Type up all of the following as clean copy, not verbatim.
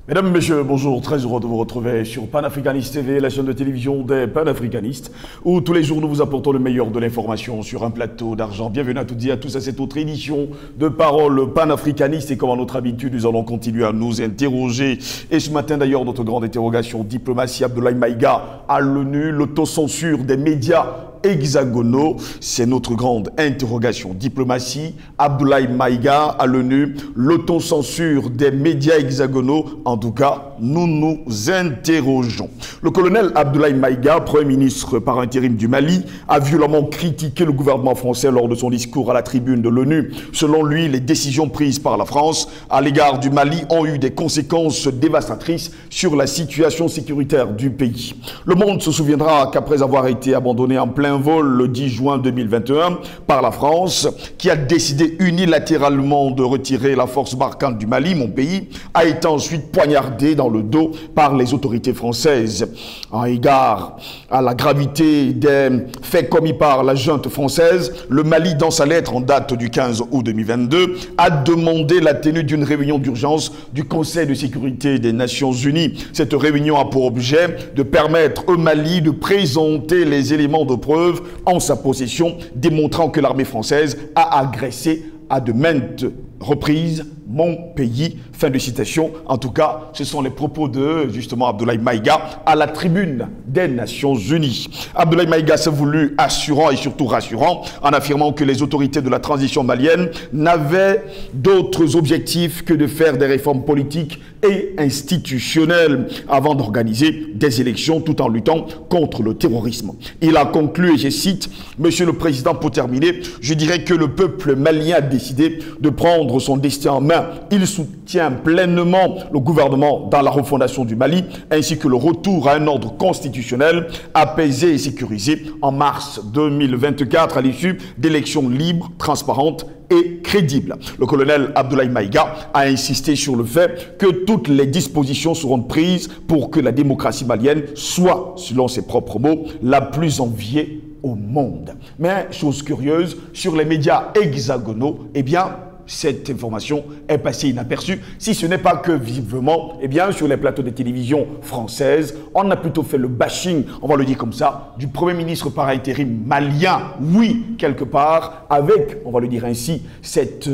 Mesdames, Messieurs, bonjour, très heureux de vous retrouver sur Panafricaniste TV, la chaîne de télévision des panafricanistes, où tous les jours nous vous apportons le meilleur de l'information sur un plateau d'argent. Bienvenue à toutes et à tous à cette autre édition de Parole panafricaniste. Et comme à notre habitude, nous allons continuer à nous interroger. Et ce matin d'ailleurs, notre grande interrogation, diplomatie Abdoulaye Maïga à l'ONU, l'autocensure des médias hexagonaux, c'est notre grande interrogation. Diplomatie, Abdoulaye Maïga à l'ONU, l'autocensure des médias hexagonaux, en tout cas, nous nous interrogeons. Le colonel Abdoulaye Maïga, Premier ministre par intérim du Mali, a violemment critiqué le gouvernement français lors de son discours à la tribune de l'ONU. Selon lui, les décisions prises par la France à l'égard du Mali ont eu des conséquences dévastatrices sur la situation sécuritaire du pays. Le monde se souviendra qu'après avoir été abandonné en plein vol le 10 juin 2021 par la France, qui a décidé unilatéralement de retirer la force Barkhane du Mali, mon pays, a été ensuite poignardé dans le dos par les autorités françaises. En égard à la gravité des faits commis par la junte française, le Mali, dans sa lettre en date du 15 août 2022, a demandé la tenue d'une réunion d'urgence du Conseil de sécurité des Nations Unies. Cette réunion a pour objet de permettre au Mali de présenter les éléments de preuve en sa possession, démontrant que l'armée française a agressé à de maintes reprises mon pays. Fin de citation. En tout cas, ce sont les propos de, justement, Abdoulaye Maïga à la tribune des Nations Unies. Abdoulaye Maïga s'est voulu assurant et surtout rassurant en affirmant que les autorités de la transition malienne n'avaient d'autres objectifs que de faire des réformes politiques et institutionnelles avant d'organiser des élections tout en luttant contre le terrorisme. Il a conclu, et je cite, « Monsieur le Président, pour terminer, je dirais que le peuple malien a décidé de prendre son destin en main. Il soutient pleinement le gouvernement dans la refondation du Mali, ainsi que le retour à un ordre constitutionnel apaisé et sécurisé en mars 2024 à l'issue d'élections libres, transparentes et crédibles. » Le colonel Abdoulaye Maïga a insisté sur le fait que toutes les dispositions seront prises pour que la démocratie malienne soit, selon ses propres mots, la plus enviée au monde. Mais, chose curieuse, sur les médias hexagonaux, eh bien, cette information est passée inaperçue, si ce n'est pas que visiblement, eh bien, sur les plateaux de télévision françaises, on a plutôt fait le bashing, on va le dire comme ça, du Premier ministre par intérim malien, oui, quelque part, avec, on va le dire ainsi, cette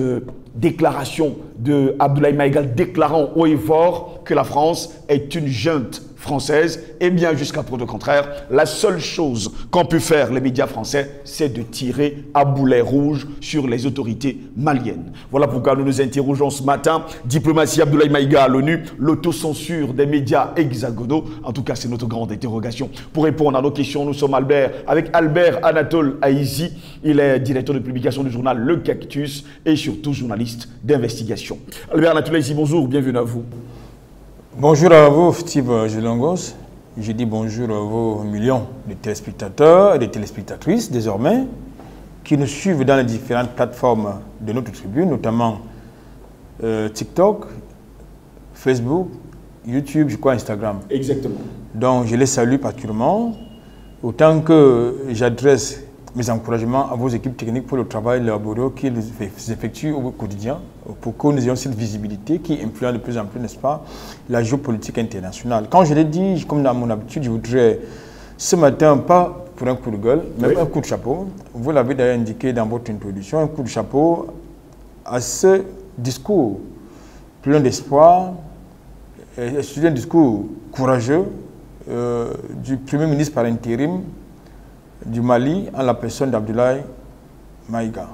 déclaration de Abdoulaye Maïga déclarant haut et fort que la France est une junte française. Et bien, jusqu'à preuve de contraire, la seule chose qu'ont pu faire les médias français, c'est de tirer à boulet rouge sur les autorités maliennes. Voilà pourquoi nous nous interrogeons ce matin. Diplomatie Abdoulaye Maïga à l'ONU, l'autocensure des médias hexagonaux. En tout cas, c'est notre grande interrogation. Pour répondre à nos questions, nous sommes avec Albert Anatole Aïzi. Il est directeur de publication du journal Le Cactus et surtout journaliste d'investigation. Albert Anatole Aïzi, bonjour, bienvenue à vous. Bonjour à vous, Steve Gelongos. Je dis bonjour à vos millions de téléspectateurs et de téléspectatrices désormais qui nous suivent dans les différentes plateformes de notre tribune, notamment TikTok, Facebook, YouTube, je crois Instagram. Exactement. Donc je les salue particulièrement, autant que j'adresse mes encouragements à vos équipes techniques pour le travail laborieux qu'ils effectuent au quotidien pour que nous ayons cette visibilité qui influence de plus en plus, n'est-ce pas, la géopolitique internationale. Quand je l'ai dit, comme dans mon habitude, je voudrais ce matin, pas pour un coup de gueule, mais un coup de chapeau. Vous l'avez d'ailleurs indiqué dans votre introduction, un coup de chapeau à ce discours plein d'espoir, c'est un discours courageux du Premier ministre par intérim du Mali en la personne d'Abdoulaye Maïga.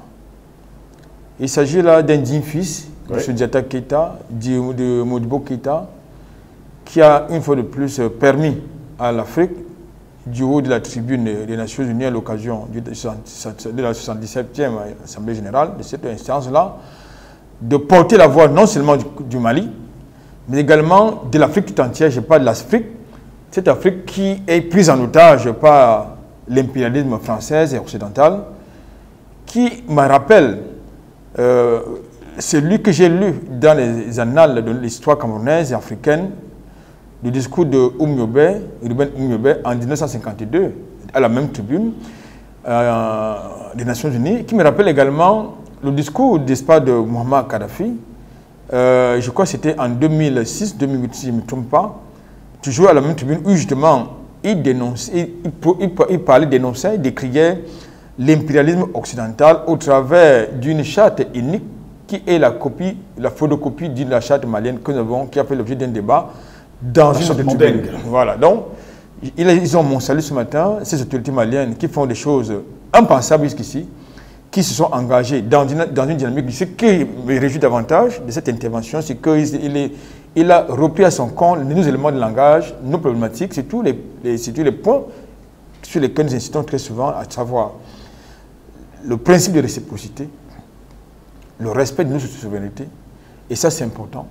Il s'agit là d'un digne fils de Soundiata Keïta, de Modibo Keïta, qui a une fois de plus permis à l'Afrique, du haut de la tribune des Nations Unies à l'occasion de la 77e Assemblée Générale, de cette instance-là, de porter la voix non seulement du Mali, mais également de l'Afrique tout entière. Je parle de l'Afrique, cette Afrique qui est prise en otage par l'impérialisme français et occidental, qui me rappelle celui que j'ai lu dans les annales de l'histoire camerounaise et africaine, le discours de Ruben Oumyobé en 1952, à la même tribune des Nations Unies, qui me rappelle également le discours, n'est-ce pas, de Muammar Kadhafi je crois que c'était en 2006, 2008, si je ne me trompe pas, toujours à la même tribune où justement il dénonçait, il décriait l'impérialisme occidental au travers d'une charte unique qui est la photocopie de la charte malienne que nous avons, qui a fait l'objet d'un débat dans une autre tribune. Voilà, donc ils ont mon salut ce matin, ces autorités maliennes qui font des choses impensables jusqu'ici, qui se sont engagés dans une dynamique. Ce qui me réjouit davantage de cette intervention, c'est qu'il a repris à son compte nos éléments de langage, nos problématiques, surtout les points sur lesquels nous insistons très souvent, à savoir le principe de réciprocité, le respect de notre souveraineté, et ça c'est important.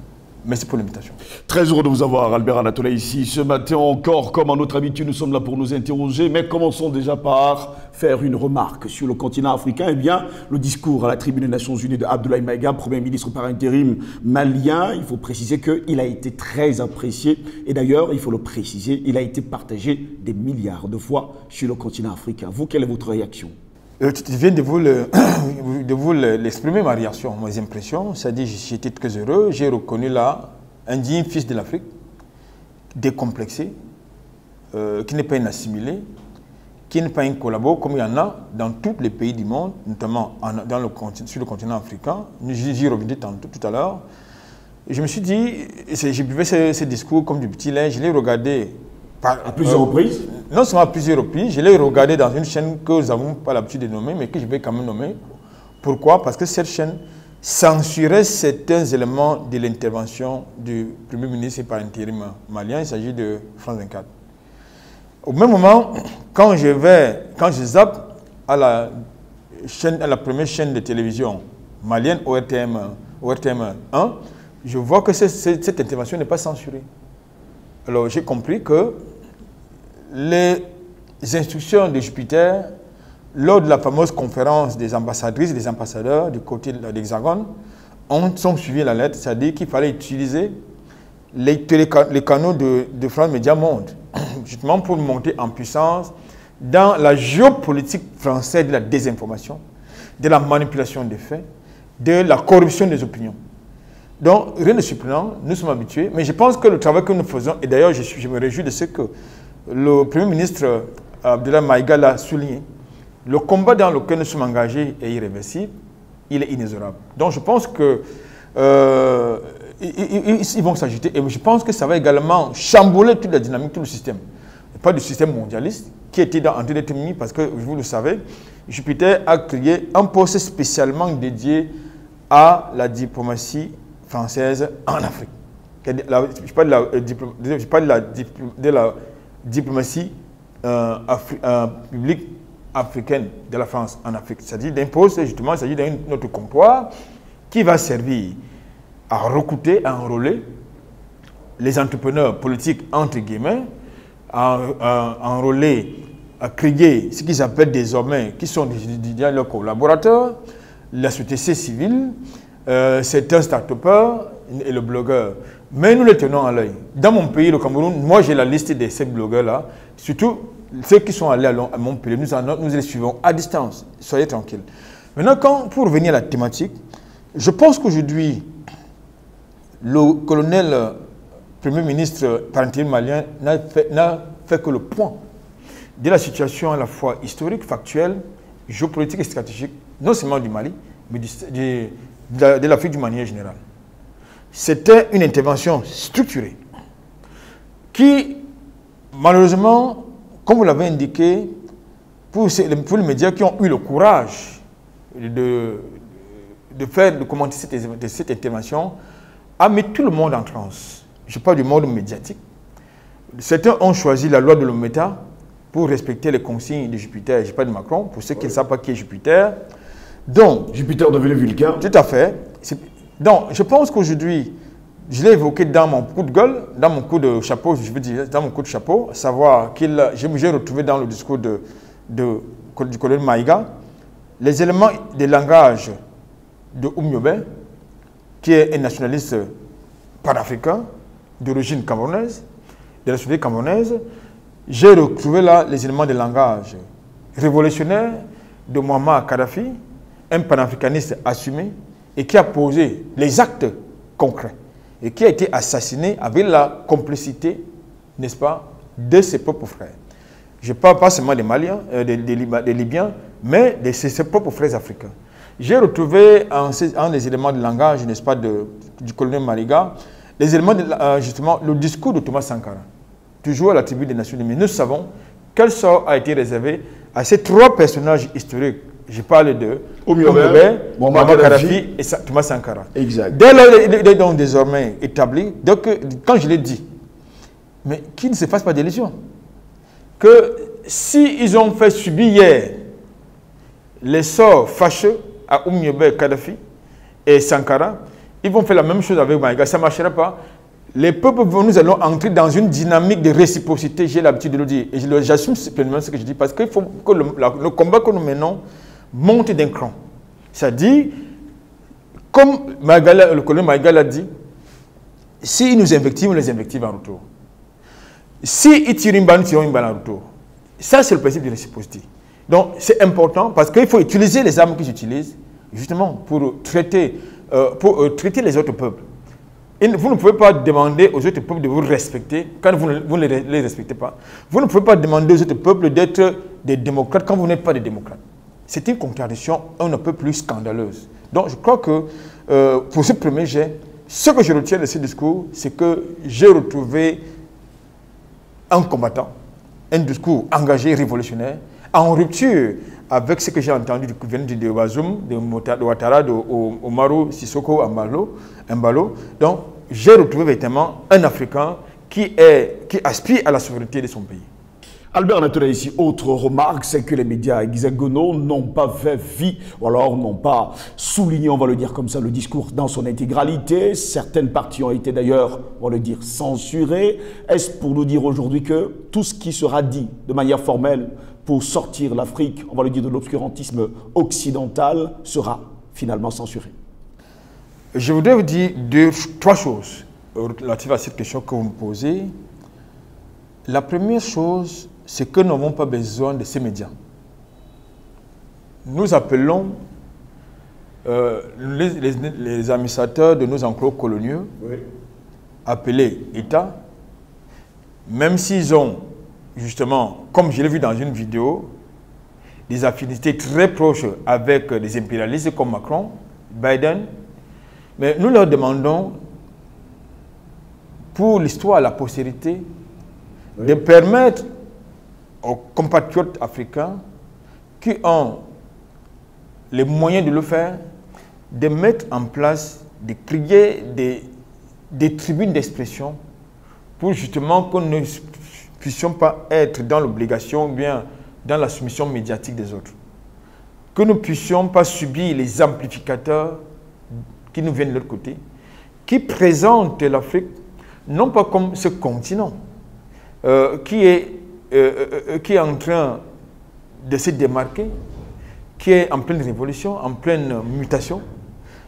Merci pour l'invitation. Très heureux de vous avoir, Albert Anatole, ici. Ce matin encore, comme à notre habitude, nous sommes là pour nous interroger, mais commençons déjà par faire une remarque sur le continent africain. Eh bien, le discours à la tribune des Nations Unies de Abdoulaye Maïga, Premier ministre par intérim malien, il faut préciser qu'il a été très apprécié. Et d'ailleurs, il faut le préciser, il a été partagé des milliards de fois sur le continent africain. Vous, quelle est votre réaction? Je viens de vous l'exprimer, ma réaction, mes impressions. C'est-à-dire, j'étais très heureux. J'ai reconnu là un digne fils de l'Afrique, décomplexé, qui n'est pas un assimilé, qui n'est pas un collabo, comme il y en a dans tous les pays du monde, notamment sur le continent africain. J'y reviendrai tout à l'heure. Je me suis dit, j'ai buvais ce discours comme du petit lait, je l'ai regardé. À plusieurs reprises? Non seulement à plusieurs reprises, je l'ai regardé dans une chaîne que nous n'avons pas l'habitude de nommer, mais que je vais quand même nommer. Pourquoi? Parce que cette chaîne censurait certains éléments de l'intervention du Premier ministre par intérim malien. Il s'agit de France 24. Au même moment, quand je zappe à la première chaîne de télévision malienne, ORTM 1, je vois que cette intervention n'est pas censurée. Alors j'ai compris que les instructions de Jupiter, lors de la fameuse conférence des ambassadrices et des ambassadeurs du côté de l'Hexagone, sont suivis la lettre, c'est-à-dire qu'il fallait utiliser les canaux de France Média Monde, justement pour monter en puissance dans la géopolitique française de la désinformation, de la manipulation des faits, de la corruption des opinions. Donc, rien de surprenant, nous sommes habitués, mais je pense que le travail que nous faisons, et d'ailleurs je me réjouis de ce que le Premier ministre Abdoulaye Maïga l'a souligné, le combat dans lequel nous sommes engagés est irréversible, il est inexorable. Donc je pense que ils vont s'agiter, et je pense que ça va également chambouler toute la dynamique, tout le système. Pas du système mondialiste, qui était en train d'être mis, parce que vous le savez, Jupiter a créé un poste spécialement dédié à la diplomatie française en Afrique. Je parle de la diplomatie publique africaine de la France en Afrique. C'est-à-dire d'imposer, justement, il s'agit d'un autre comptoir qui va servir à recruter, à enrôler les entrepreneurs politiques, entre guillemets, à enrôler, à créer ce qu'ils appellent désormais, qui sont leurs collaborateurs, la société civile, certains start-upers et le blogueur. Mais nous les tenons à l'œil. Dans mon pays, le Cameroun, moi j'ai la liste de ces blogueurs-là, surtout ceux qui sont allés à Montpellier, nous les suivons à distance. Soyez tranquilles. Maintenant, pour revenir à la thématique, je pense qu'aujourd'hui, le colonel Premier ministre par intérim malien n'a fait que le point de la situation à la fois historique, factuelle, géopolitique et stratégique, non seulement du Mali, mais de l'Afrique d'une manière générale. C'était une intervention structurée qui, malheureusement, comme vous l'avez indiqué, pour les médias qui ont eu le courage de commenter cette intervention, a mis tout le monde en transe. Je parle du monde médiatique. Certains ont choisi la loi de l'Ométa pour respecter les consignes de Jupiter. Je parle de Macron, pour ceux qui ne savent pas qui est Jupiter. Donc, Jupiter devenu Vulcain. Tout à fait. Donc, je pense qu'aujourd'hui, je l'ai évoqué dans mon coup de gueule, dans mon coup de chapeau, je veux dire, dans mon coup de chapeau, à savoir qu'il, j'ai retrouvé dans le discours du colonel Maïga, les éléments de langage de Oumyobé, qui est un nationaliste panafricain, d'origine camerounaise, de la société camerounaise. J'ai retrouvé là les éléments de langage révolutionnaire de Muammar Kadhafi, un panafricaniste assumé, et qui a posé les actes concret et qui a été assassiné avec la complicité, n'est-ce pas, de ses propres frères. Je ne parle pas seulement des Maliens, des Libyens, mais de ses propres frères africains. J'ai retrouvé en des éléments de langage, n'est-ce pas, du colonel Mariga, les éléments, justement, le discours de Thomas Sankara, toujours à la tribune des Nations Unies. Nous savons quel sort a été réservé à ces trois personnages historiques. Je parle de Oumyobé, Mohamed Kadhafi et Thomas Sankara. Exact. Dès lors, il est donc désormais établi, donc, quand je l'ai dit, mais qu'ils ne se fassent pas d'illusions, que s'ils ont fait subir hier les sorts fâcheux à Oumyobé, Kadhafi et Sankara, ils vont faire la même chose avec Maïga. Ça ne marchera pas. Les peuples, nous allons entrer dans une dynamique de réciprocité, j'ai l'habitude de le dire. Et j'assume pleinement ce que je dis, parce qu'il faut que le combat que nous menons monte d'un cran. C'est-à-dire, comme le colonel Maïga l'a dit, s'ils nous invectivent, on les invective en retour. S'ils tirent une balle, nous tirons une balle en retour. Ça, c'est le principe de réciprocité. Donc, c'est important parce qu'il faut utiliser les armes qu'ils utilisent, justement, pour traiter les autres peuples. Et vous ne pouvez pas demander aux autres peuples de vous respecter quand vous ne les respectez pas. Vous ne pouvez pas demander aux autres peuples d'être des démocrates quand vous n'êtes pas des démocrates. C'est une contradiction un peu plus scandaleuse. Donc, je crois que pour ce premier jet, ce que je retiens de ce discours, c'est que j'ai retrouvé un combattant, un discours engagé, révolutionnaire, en rupture avec ce que j'ai entendu de Bazoum, de Ouattara, de Omarou Sissoko Embalo. Donc, j'ai retrouvé véritablement un Africain qui aspire à la souveraineté de son pays. Albert Natoula ici, autre remarque, c'est que les médias hexagonaux n'ont pas fait vie, ou alors n'ont pas souligné, on va le dire comme ça, le discours dans son intégralité. Certaines parties ont été d'ailleurs, on va le dire, censurées. Est-ce pour nous dire aujourd'hui que tout ce qui sera dit de manière formelle pour sortir l'Afrique, on va le dire, de l'obscurantisme occidental, sera finalement censuré? Je voudrais vous dire trois choses relatives à cette question que vous me posez. La première chose, c'est que nous n'avons pas besoin de ces médias. Nous appelons les administrateurs de nos enclos coloniaux, appelés États, même s'ils ont, justement, comme je l'ai vu dans une vidéo, des affinités très proches avec des impérialistes comme Macron, Biden, mais nous leur demandons, pour l'histoire, la postérité, de permettre aux compatriotes africains qui ont les moyens de le faire, de mettre en place, de créer des tribunes d'expression pour justement que nous ne puissions pas être dans l'obligation ou bien dans la soumission médiatique des autres. Que nous ne puissions pas subir les amplificateurs qui nous viennent de l'autre côté, qui présentent l'Afrique non pas comme ce continent qui est en train de se démarquer, qui est en pleine révolution, en pleine mutation,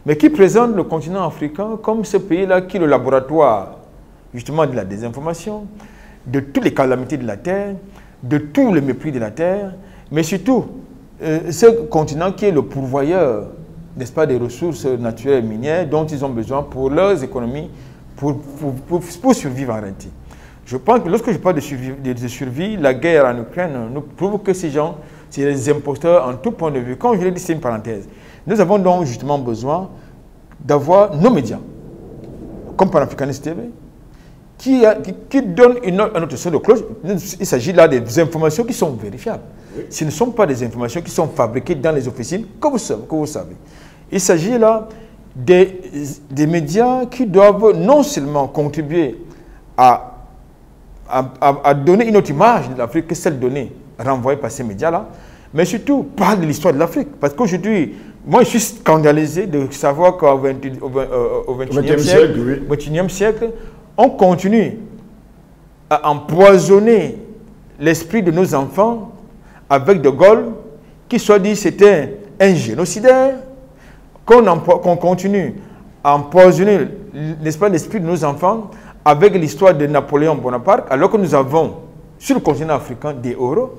mais qui présente le continent africain comme ce pays-là qui est le laboratoire justement de la désinformation, de toutes les calamités de la Terre, de tous les mépris de la Terre, mais surtout ce continent qui est le pourvoyeur, n'est-ce pas, des ressources naturelles et minières dont ils ont besoin pour leurs économies, pour survivre en réalité. Je pense que lorsque je parle de survie, la guerre en Ukraine nous prouve que ces gens, c'est des imposteurs en tout point de vue. Comme je l'ai dit, c'est une parenthèse. Nous avons donc justement besoin d'avoir nos médias, comme Panafricanist TV, qui donnent un autre son de cloche. Il s'agit là des informations qui sont vérifiables. Ce ne sont pas des informations qui sont fabriquées dans les officines, que vous savez. Il s'agit là des médias qui doivent non seulement contribuer à donner une autre image de l'Afrique que celle donnée, renvoyée par ces médias-là, mais surtout parler de l'histoire de l'Afrique. Parce qu'aujourd'hui, moi je suis scandalisé de savoir qu'au XXIe siècle, on continue à empoisonner l'esprit de nos enfants avec De Gaulle, qui soit dit c'était un génocidaire, qu'on continue à empoisonner, n'est-ce pas, l'esprit de nos enfants avec l'histoire de Napoléon Bonaparte, alors que nous avons sur le continent africain des héros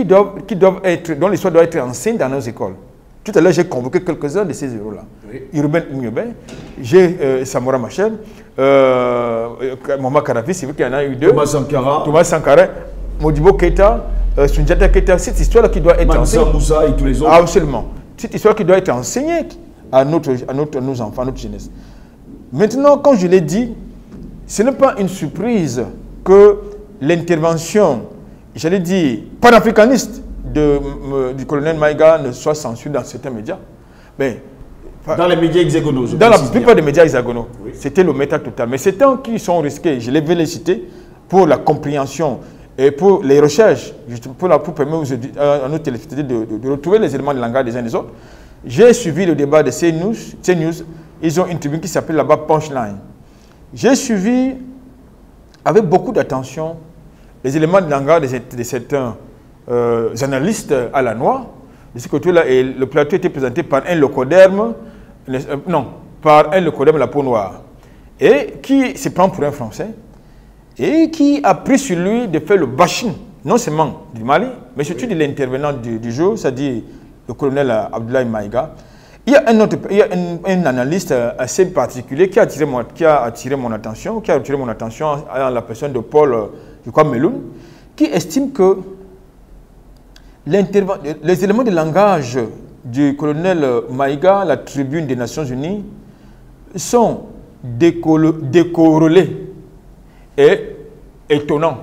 dont l'histoire doit être enseignée dans nos écoles. Tout à l'heure, j'ai convoqué quelques-uns de ces héros-là. Oui. Urbain Ngebe, j'ai Samora Machel, Mohamed Kadhafi, c'est vrai qu'il y en a eu deux. Thomas Sankara, Modibo Keïta, Sundiata Keïta. Cette histoire-là qui doit être enseignée. Moussa et tous les autres. Absolument. Cette histoire qui doit être enseignée à nos enfants, à notre jeunesse. Maintenant, comme je l'ai dit, ce n'est pas une surprise que l'intervention, j'allais dire, panafricaniste du colonel Maïga ne soit censurée dans certains médias. Mais, dans les médias hexagonaux. Dans la plupart des médias hexagonaux. Oui. C'était le méta total. Mais c'est eux qui sont risqués, je vais les citer, pour la compréhension et pour les recherches, pour permettre à nos téléspectateurs de retrouver les éléments de langage des uns des autres. J'ai suivi le débat de CNews. Ils ont une tribune qui s'appelle là-bas Punchline. J'ai suivi avec beaucoup d'attention les éléments de langage de certains analystes à la noix. De ce côté-là, et le plateau était présenté par un locoderme, par un locoderme la peau noire, et qui se prend pour un Français, et qui a pris sur lui de faire le bashing, non seulement du Mali, mais surtout de l'intervenant du jour, c'est-à-dire le colonel Abdoulaye Maïga. Il y a un analyste assez particulier qui a attiré mon attention à la personne de Paul, je crois, Meloun, qui estime que les éléments de langage du colonel Maïga, la tribune des Nations Unies, sont décorrélés et étonnants.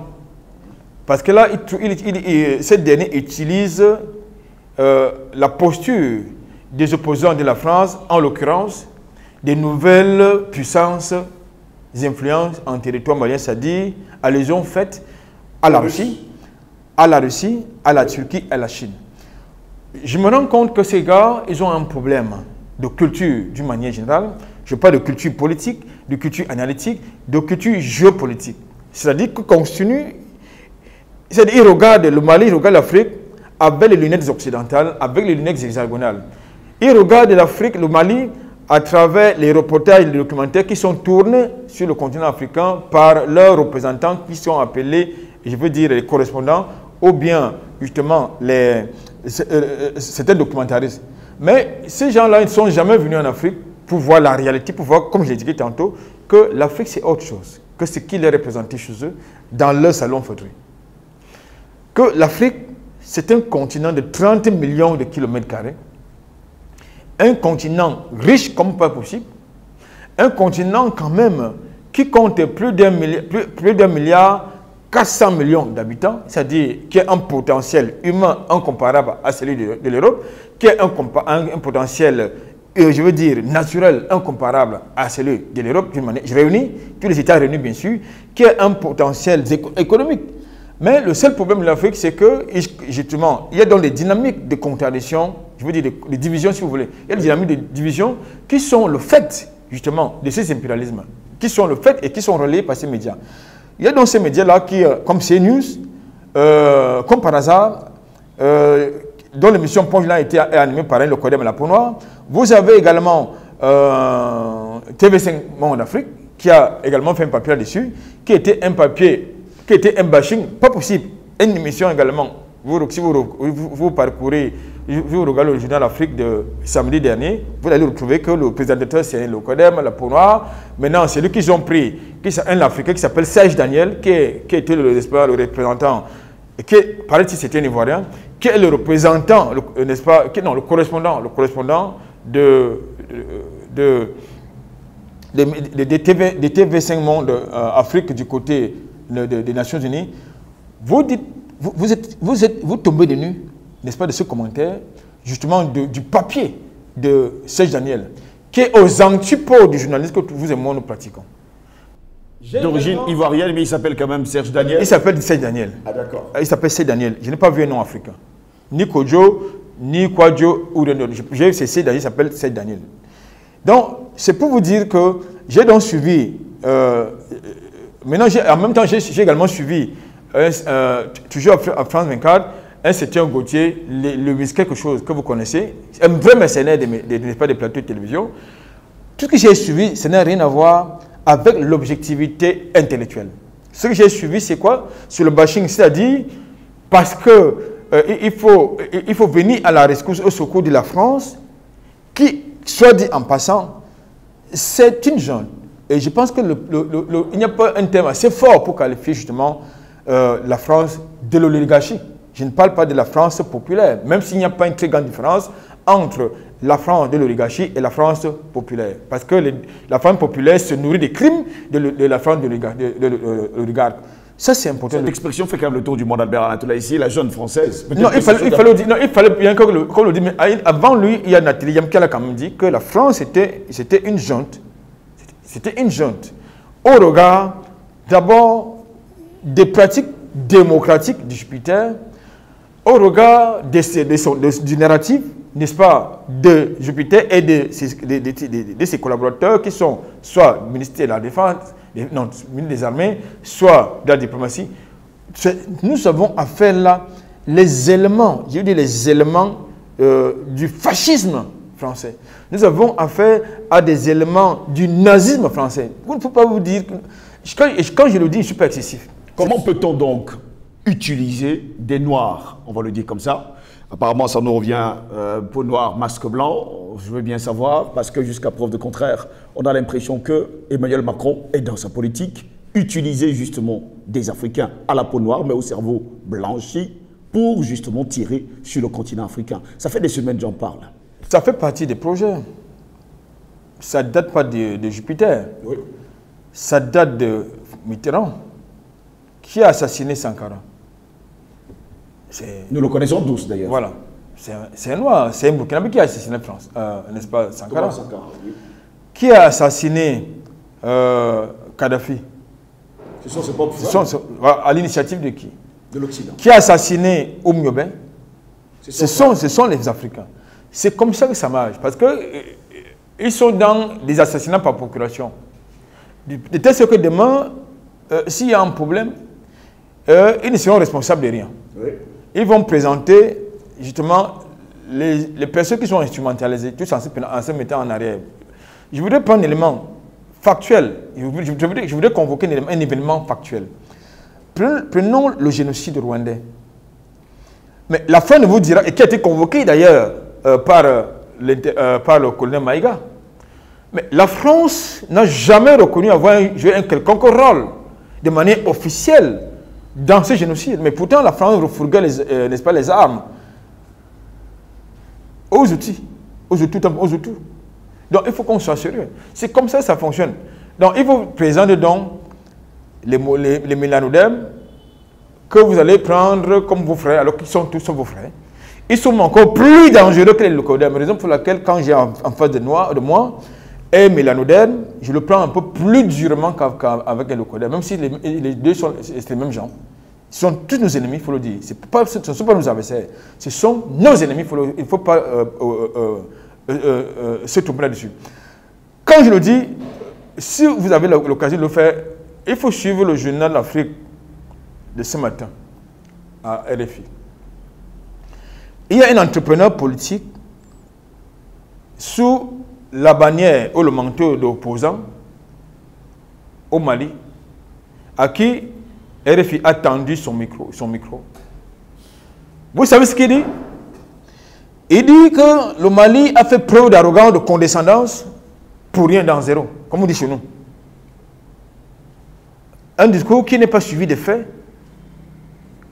Parce que là, ce dernier utilise la posture des opposants de la France, en l'occurrence, des nouvelles puissances influences en territoire malien, c'est-à-dire allusion faite à la Russie, à la Turquie, à la Chine. Je me rends compte que ces gars, ils ont un problème de culture d'une manière générale. Je parle de culture politique, de culture analytique, de culture géopolitique. C'est-à-dire qu'ils continuent, c'est-à-dire ils regardent le Mali, ils regardent l'Afrique avec les lunettes occidentales, avec les lunettes hexagonales. Ils regardent l'Afrique, le Mali, à travers les reportages et les documentaires qui sont tournés sur le continent africain par leurs représentants qui sont appelés, je veux dire, les correspondants, ou bien, justement, certains documentaristes. Mais ces gens-là, ils ne sont jamais venus en Afrique pour voir la réalité, pour voir, comme je l'ai dit tantôt, que l'Afrique, c'est autre chose que ce qui est représenté chez eux dans leur salon fauteuil. Que l'Afrique, c'est un continent de 30 millions de kilomètres carrés, un continent riche comme pas possible, un continent quand même qui compte plus d'un milliard 400 millions d'habitants, c'est-à-dire qui a un potentiel humain incomparable à celui de l'Europe, qui a un potentiel, je veux dire, naturel incomparable à celui de l'Europe, d'une manière réunie, tous les États réunis bien sûr, qui a un potentiel économique. Mais le seul problème de l'Afrique, c'est que, justement, il y a donc des dynamiques de contradiction, je veux dire des divisions si vous voulez, il y a des dynamiques de division qui sont le fait, justement, de ces impérialismes, qui sont le fait et qui sont relayés par ces médias. Il y a donc ces médias-là qui, comme CNews, comme par hasard, dont l'émission Punchline a été animée par un locoderme à la peau noire. Vous avez également TV5 Monde Afrique, qui a également fait un papier là-dessus, qui était un papier, qui était un bashing, pas possible. Une émission également, si vous parcourez, vous regardez le journal Afrique de samedi dernier, vous allez retrouver que le présentateur c'est un locoderme, la peau noire. Maintenant, c'est lui qu'ils ont pris, un Africain qui s'appelle Serge Daniel, qui était le représentant, et qui, paraît-il, c'était un Ivoirien, qui est le représentant, n'est-ce pas, le correspondant de TV5 Monde Afrique du côté des Nations Unies. Vous tombez de nu, n'est-ce pas, de ce commentaire, justement du papier de Serge Daniel, qui est aux antipodes du journalisme que vous et moi nous pratiquons. D'origine ivoirienne, mais il s'appelle quand même Serge Daniel. Il s'appelle Serge Daniel. Ah d'accord. Il s'appelle Serge Daniel. Je n'ai pas vu un nom africain. Ni Kodjo, ni Kwadjo, ou j'ai vu Serge Daniel, il s'appelle Serge Daniel. Donc, c'est pour vous dire que j'ai donc suivi, maintenant, en même temps, j'ai également suivi, toujours à France 24, un certain Gauthier, le quelque chose que vous connaissez, un vrai mercenaire des plateaux de télévision. Tout ce que j'ai suivi, ça n'a rien à voir avec l'objectivité intellectuelle. Ce que j'ai suivi, c'est quoi? Sur le bashing, c'est-à-dire parce que il faut venir à la rescousse, au secours de la France, qui, soit dit en passant, c'est une junte. Et je pense qu'il n'y a pas un terme assez fort pour qualifier justement la France de l'oligarchie. Je ne parle pas de la France populaire, même s'il n'y a pas une très grande différence entre la France de l'oligarchie et la France populaire. Parce que la France populaire se nourrit des crimes de la France de l'oligarque. Ça, c'est important. Cette expression fait quand même le tour du monde, Albert Anatoula. Ici, la jeune française. Non, il fallait bien qu'on le dise. Mais avant lui, il y a Nathalie Yamki qui a quand même dit que la France, c'était une junte. C'était une junte. Au regard, d'abord, des pratiques démocratiques du Jupiter, au regard du narratif, n'est-ce pas, de Jupiter et de ses collaborateurs qui sont soit ministre de la Défense, non, ministre des Armées, soit de la diplomatie. Nous avons affaire là les éléments, je veux dire les éléments du fascisme français. Nous avons affaire à des éléments du nazisme français. Il ne faut pas vous dire... Quand je le dis, je ne suis pas excessif. Comment peut-on donc utiliser des noirs, on va le dire comme ça? Apparemment, ça nous revient peau noire, masque blanc. Je veux bien savoir, parce que jusqu'à preuve de contraire, on a l'impression que Emmanuel Macron est dans sa politique utiliser justement des Africains à la peau noire, mais au cerveau blanchi, pour justement tirer sur le continent africain. Ça fait des semaines que j'en parle. Ça fait partie des projets. Ça ne date pas de Jupiter. Oui. Ça date de Mitterrand, qui a assassiné Sankara. Nous le connaissons tous d'ailleurs. Voilà. C'est un noir, c'est un Burkinabé qui a assassiné France, n'est-ce pas, Sankara, oui. Qui a assassiné Kadhafi. Ce sont ses propres frères. À l'initiative de qui? De l'Occident. Qui a assassiné Oumyobé? Ce sont les Africains. C'est comme ça que ça marche. Parce qu'ils sont dans des assassinats par procuration. De telle sorte que demain, s'il y a un problème, ils ne seront responsables de rien. Oui. Ils vont présenter justement les personnes qui sont instrumentalisées, tous en se mettant en arrière. Je voudrais prendre un élément factuel. Je voudrais convoquer un événement factuel. Prenons le génocide rwandais. Mais la fin ne vous dira, et qui a été convoqué d'ailleurs par le colonel Maïga. Mais la France n'a jamais reconnu avoir joué un quelconque rôle de manière officielle dans ce génocide. Mais pourtant, la France refourguait, n'est-ce pas, les armes aux outils. Donc, il faut qu'on soit sérieux. C'est comme ça que ça fonctionne. Donc, il faut présenter donc les mélanodèmes que vous allez prendre comme vos frères, alors qu'ils sont tous vos frères. Ils sont encore plus dangereux que les leucodèmes. Raison pour laquelle, quand j'ai en face de moi un mélanodème, je le prends un peu plus durement qu'avec un leucodème, même si les deux sont les mêmes gens. Ils sont tous nos ennemis, il faut le dire. Ce ne sont pas nos adversaires. Ce sont nos ennemis, il ne faut pas se tromper là-dessus. Quand je le dis, si vous avez l'occasion de le faire, il faut suivre le journal L'Afrique de ce matin à RFI. Il y a un entrepreneur politique sous la bannière ou le manteau d'opposant au Mali, à qui RFI a tendu son micro. Vous savez ce qu'il dit? Il dit que le Mali a fait preuve d'arrogance, de condescendance, pour rien dans zéro, comme on dit chez nous. Un discours qui n'est pas suivi de faits,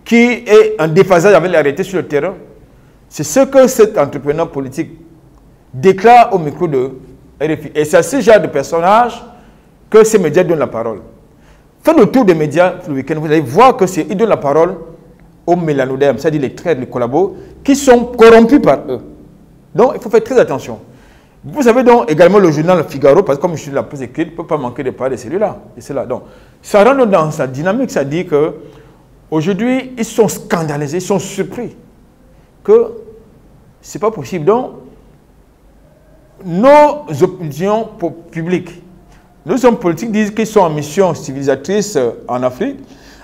qui est en déphasage avec la réalité sur le terrain. C'est ce que cet entrepreneur politique déclare au micro de RFI. Et c'est à ce genre de personnage que ces médias donnent la parole. Faites le tour des médias le week-end, vous allez voir qu'ils donnent la parole aux mélanodèmes, c'est-à-dire les traîtres, les collabos, qui sont corrompus par eux. Donc, il faut faire très attention. Vous savez donc également le journal Figaro, parce que comme je suis la plus écrite, il ne peut pas manquer de parler de celui-là. Et cela. Donc, ça rentre dans sa dynamique, ça dit que aujourd'hui, ils sont scandalisés, ils sont surpris que ce n'est pas possible. Donc, nos opinions publiques, nos hommes politiques disent qu'ils sont en mission civilisatrice en Afrique,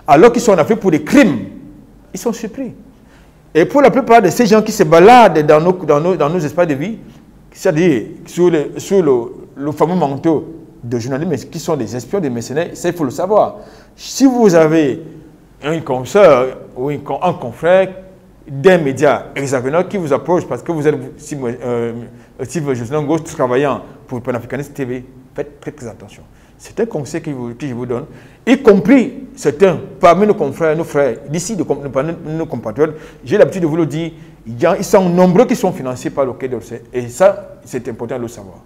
alors qu'ils sont en Afrique pour des crimes. Ils sont surpris. Et pour la plupart de ces gens qui se baladent dans nos espaces de vie, c'est-à-dire sous le fameux manteau de journalistes qui sont des espions, des mercenaires, ça il faut le savoir. Si vous avez un consoeur ou un confrère d'un média hexagonal qui vous approche parce que vous êtes, Steve Joslin-Gauche, travaillant pour Panafricaniste TV, faites très attention. C'est un conseil que je vous donne, y compris certains parmi nos confrères, nos frères, d'ici, nos compatriotes. J'ai l'habitude de vous le dire, ils sont nombreux qui sont financés par le Quai d'Orsay. Et ça, c'est important de le savoir.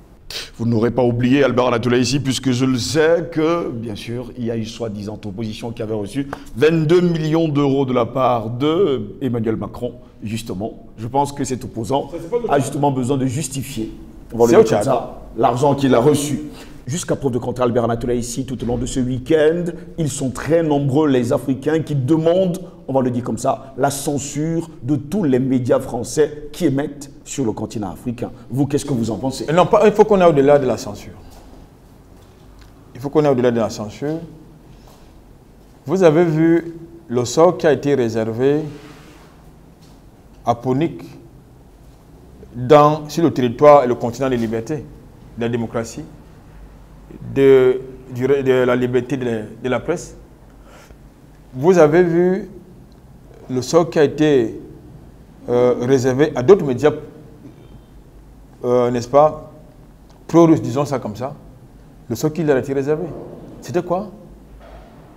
Vous n'aurez pas oublié Albert Anatola ici, puisque je le sais que, bien sûr, il y a une soi-disant opposition qui avait reçu 22 millions d'euros de la part de Emmanuel Macron, justement. Je pense que cet opposant a justement besoin de justifier, on va le dire comme ça, l'argent qu'il a reçu. Jusqu'à preuve de contraire, Albert Anatola ici, tout au long de ce week-end, ils sont très nombreux, les Africains, qui demandent, on va le dire comme ça, la censure de tous les médias français qui émettent sur le continent africain. Vous, qu'est-ce que vous en pensez? Non, il faut qu'on aille au-delà de la censure. Il faut qu'on aille au-delà de la censure. Vous avez vu le sort qui a été réservé à Ponique sur le territoire et le continent des libertés, de la démocratie, de la liberté de la presse. Vous avez vu le sort qui a été réservé à d'autres médias, n'est-ce pas, pro-russes, disons ça comme ça. Le sort qui leur a été réservé, c'était quoi?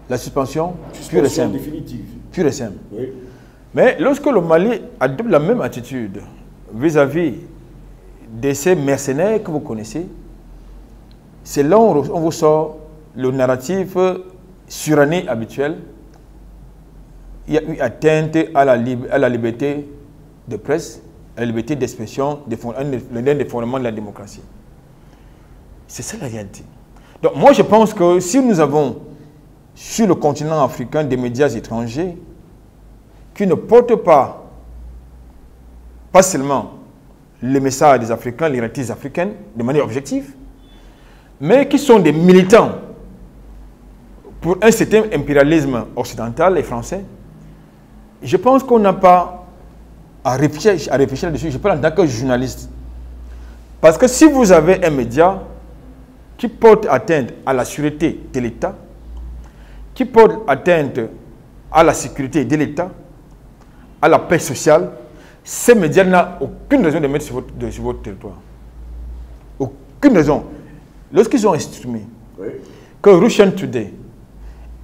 La suspension pure et simple. Définitive. Pure et simple. Oui. Mais lorsque le Mali adopte la même attitude vis-à-vis de ces mercenaires que vous connaissez, c'est là où on vous sort le narratif suranné habituel. Il y a eu atteinte à la liberté de presse, à la liberté d'expression, l'un des fondements de la démocratie. C'est ça la réalité. Donc moi je pense que si nous avons sur le continent africain des médias étrangers qui ne portent pas seulement le message des Africains, les réalités africaines, de manière objective, mais qui sont des militants pour un certain impérialisme occidental et français, je pense qu'on n'a pas à réfléchir là-dessus. Je parle en tant que journaliste. Parce que si vous avez un média qui porte atteinte à la sûreté de l'État, qui porte atteinte à la sécurité de l'État, à la paix sociale, ces médias n'ont aucune raison de mettre sur votre territoire. Aucune raison. Lorsqu'ils ont estimé que Russia Today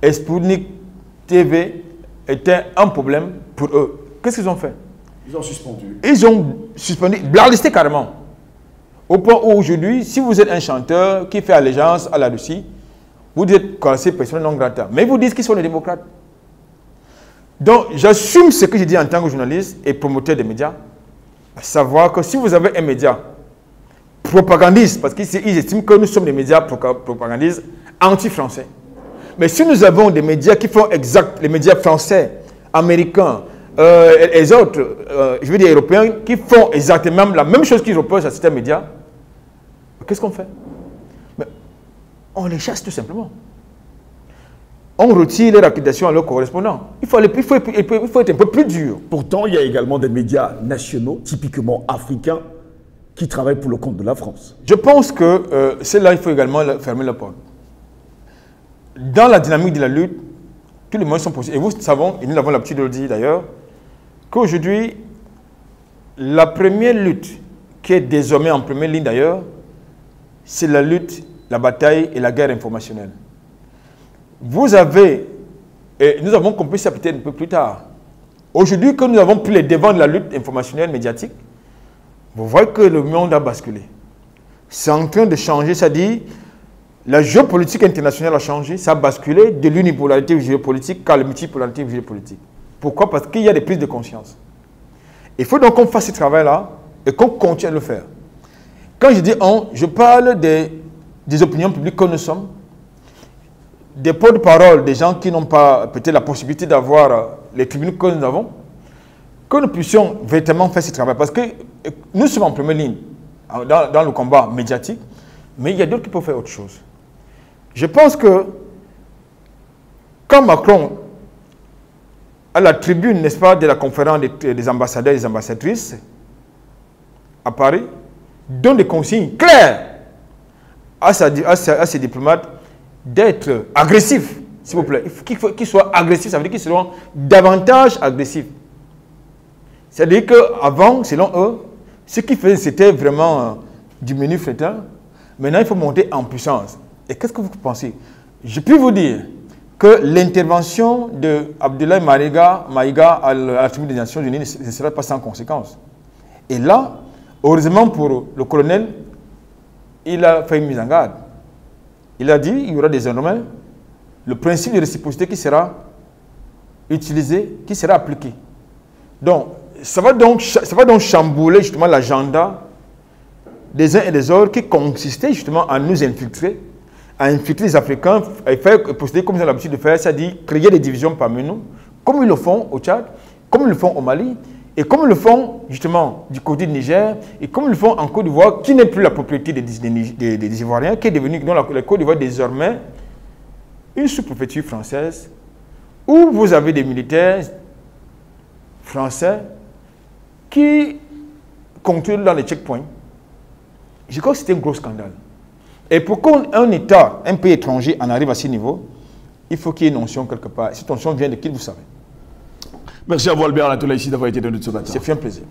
et Sputnik TV étaient un problème pour eux, qu'est-ce qu'ils ont fait? Ils ont suspendu. Ils ont suspendu, blacklisté carrément. Au point où aujourd'hui, si vous êtes un chanteur qui fait allégeance à la Russie, vous êtes classé persona non grata. Mais ils vous disent qu'ils sont des démocrates. Donc, j'assume ce que je dis en tant que journaliste et promoteur des médias, à savoir que si vous avez un média propagandiste, parce qu'ils estiment que nous sommes des médias propagandistes anti-français. Mais si nous avons des médias qui font exact, les médias français, américains, les autres, je veux dire européens, qui font exactement la même chose qu'ils reprochent à certains médias, qu'est-ce qu'on fait? Mais on les chasse tout simplement. On retire leur accréditation à leurs correspondants. Il faut être un peu plus dur. Pourtant, il y a également des médias nationaux, typiquement africains, qui travaillent pour le compte de la France. Je pense que c'est là qu'il faut également fermer la porte. Dans la dynamique de la lutte, tous les moyens sont possibles. Et vous savez, et nous avons l'habitude de le dire d'ailleurs, qu'aujourd'hui, la première lutte, qui est désormais en première ligne d'ailleurs, c'est la lutte, la bataille et la guerre informationnelle. Vous avez, et nous avons compris ça peut-être un peu plus tard, aujourd'hui que nous avons pris les devants de la lutte informationnelle médiatique, vous voyez que le monde a basculé. C'est en train de changer, c'est-à-dire la géopolitique internationale a changé, ça a basculé de l'unipolarité géopolitique à la multipolarité géopolitique. Pourquoi? Parce qu'il y a des prises de conscience. Il faut donc qu'on fasse ce travail-là et qu'on continue à le faire. Quand je dis on, je parle des opinions publiques que nous sommes, des porte-parole, des gens qui n'ont pas peut-être la possibilité d'avoir les tribunes que nous avons, que nous puissions véritablement faire ce travail. Parce que nous sommes en première ligne dans le combat médiatique, mais il y a d'autres qui peuvent faire autre chose. Je pense que quand Macron, à la tribune, n'est-ce pas, de la conférence des ambassadeurs et des ambassadrices à Paris, donne des consignes claires à ses diplomates d'être agressifs, s'il vous plaît. Il faut qu'ils soient agressifs, ça veut dire qu'ils seront davantage agressifs. C'est-à-dire qu'avant, selon eux, ce qu'ils faisaient, c'était vraiment du menu flétin. Maintenant, il faut monter en puissance. Et qu'est-ce que vous pensez? Je peux vous dire que l'intervention d'Abdoulaye Maïga à la Commission des Nations Unies ne sera pas sans conséquence. Et là, heureusement pour le colonel, il a fait une mise en garde. Il a dit qu'il y aura désormais le principe de réciprocité qui sera utilisé, qui sera appliqué. Donc, ça va donc chambouler justement l'agenda des uns et des autres qui consistait justement à nous infiltrer, à infiltrer les Africains, à faire procéder comme ils ont l'habitude de faire, c'est-à-dire créer des divisions parmi nous, comme ils le font au Tchad, comme ils le font au Mali, et comme ils le font justement du côté du Niger, et comme ils le font en Côte d'Ivoire, qui n'est plus la propriété des Ivoiriens, qui est devenue, dont la Côte d'Ivoire désormais, une sous-préfecture française, où vous avez des militaires français qui contrôlent dans les checkpoints. Je crois que c'était un gros scandale. Et pour qu'un État, un pays étranger en arrive à ce niveau, il faut qu'il y ait une notion quelque part. Cette notion vient de qui, vous savez? Merci à vous, Albert Anatola, ici d'avoir été de notre ce matin. C'est fait un plaisir.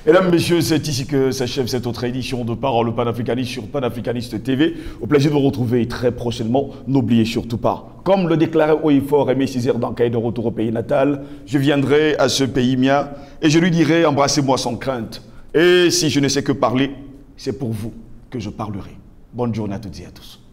Mesdames, Messieurs, c'est ici que s'achève cette autre édition de Parole panafricaniste sur Panafricaniste TV. Au plaisir de vous retrouver très prochainement. N'oubliez surtout pas, comme le déclarait haut et fort Aimé Césaire dans Cahier de retour au pays natal, je viendrai à ce pays mien et je lui dirai, embrassez-moi sans crainte. Et si je ne sais que parler, c'est pour vous que je parlerai. Bonne journée à toutes et à tous.